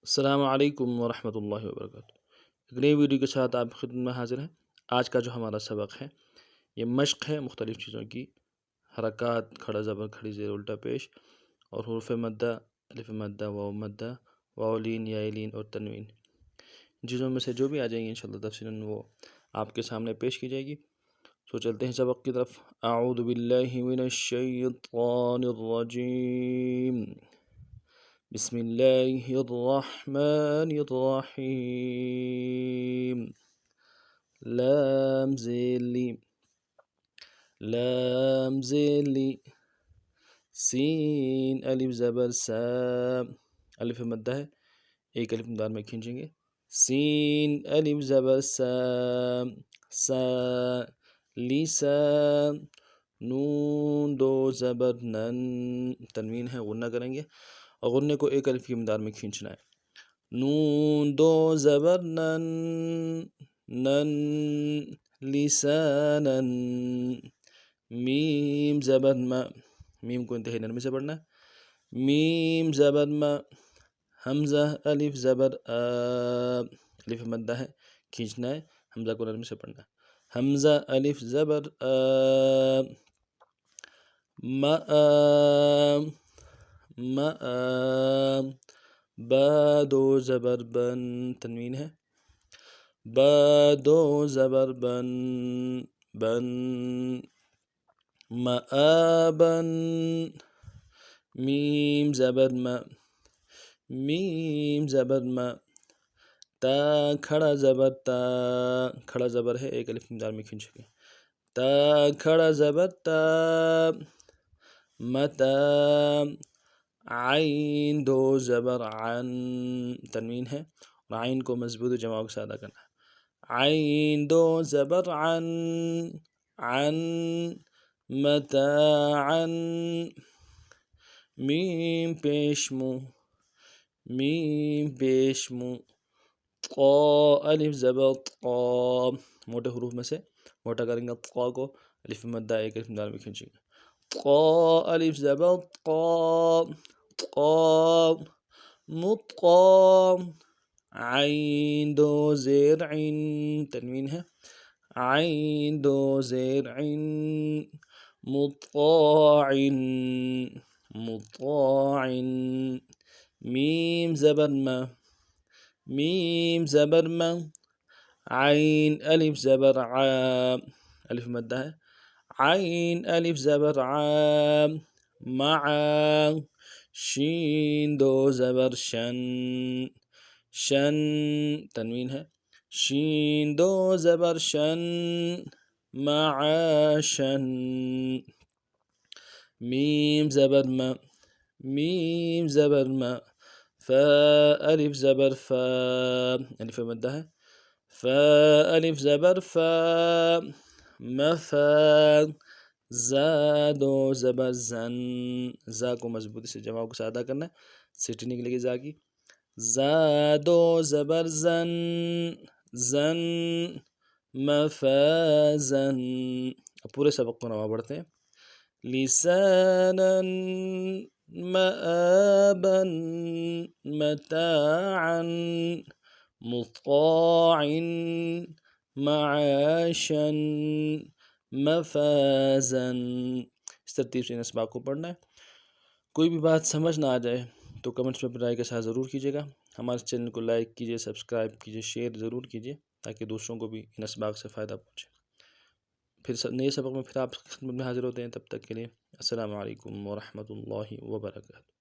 السلام علیکم ورحمۃ اللہ وبرکاتہ۔ ایک نئی ویڈیو کے ساتھ آپ کی خدمت میں حاضر ہیں۔ آج کا جو ہمارا سبق ہے یہ مشق ہے مختلف چیزوں کی، حرکات، کھڑا زبر، کھڑی زیر، الٹا پیش، اور حروف مدہ، الف مدہ، واو مدہ، واو لین، یا لین اور تنوین۔ ان چیزوں میں سے جو بھی آ جائیں گی انشاءاللہ تفصیلاً وہ آپ کے سامنے پیش کی جائے گی۔ سو چلتے ہیں سبق کی طرف۔ اعوذ باللہ من الشیطان الرجیم، بسم اللہ الرحمن الرحیم۔ لام زیلی، لام زیلی، سین الف زبر سا، الف مدہ ہے، ایک الف مدار میں کھینچیں گے، سین الف زبر سا، سا، لیسا، نون دو زبر نن، تنوین ہے، غنہ کریں گے اور غنے کو ایک الف کی مقدار میں کھینچنا ہے۔ نون دو زبر نن، نن، لسانن، میم زبر ما، میم کو انتہائی نرمی سے پڑھنا ہے، میم زبر ما، حمزہ الف زبر آ، الف مدہ ہے، کھینچنا ہے، حمزہ کو نرمی سے پڑھنا ہے، حمزہ الف زبر آ، ما، ما، با دو زبر بن، تنوین ہے، با دو زبر بن، بن، مآبن، میم زبر ما، میم زبر ما، تا کھڑا زبر تا، کھڑا زبر ہے، ایک الف مقدار میں کھینچیں گے، تا کھڑا زبر تا، متا، عین دو زبر عن، تنوین ہے اور عین کو مضبوط جماعوں کے ساتھ ادا کرنا ہے، عین دو زبر عن، عن، متاعا، میم پیش مو، میم پیش مو، قا الف زبر قا، موٹے حروف میں سے موٹا کریں گے قا کو، الف مدہ ایک الف مدار میں کھینچیں گے، قا الف زبر قا، قا، مطقا، عین دو زیر عین، تنوین ہے، عین دو زیر عین، مطاع، مطاع، میم زبر ما، میم زبر ما، عین الف زبر ع، الف مدہ ہے، عین الف زبر ع، مع، شین دو زبر شن، شن، تنوین ہے، شین دو زبر شن، معاشن، میم زبر ما، میم زبر ما، فا الف زبر فا، الف مدہ ہے، فا الف زبر فا، مفا، زا دو زبر زن، زا کو مضبوطی سے جماعوں کو ساتھ ادا کرنا ہے، سیٹی نکلے گی زا کی، زا دو زبر زن، زن، مفازن۔ اب پورے سبق کو نوا پڑھتے ہیں۔ لسانا مآبا متاعا مطاع معاشا مفازا۔ اس ترتیب سے ان اسباق کو پڑھنا ہے۔ کوئی بھی بات سمجھ نہ آ جائے تو کمنٹس میں اپنی رائے کے ساتھ ضرور کیجیے گا۔ ہمارے چینل کو لائک کیجیے، سبسکرائب کیجیے، شیئر ضرور کیجیے تاکہ دوسروں کو بھی ان اسباق سے فائدہ پہنچے۔ پھر نئے سبق میں پھر آپ کی خدمت میں حاضر ہوتے ہیں، تب تک کے لیے السلام علیکم ورحمۃ اللہ وبرکاتہ۔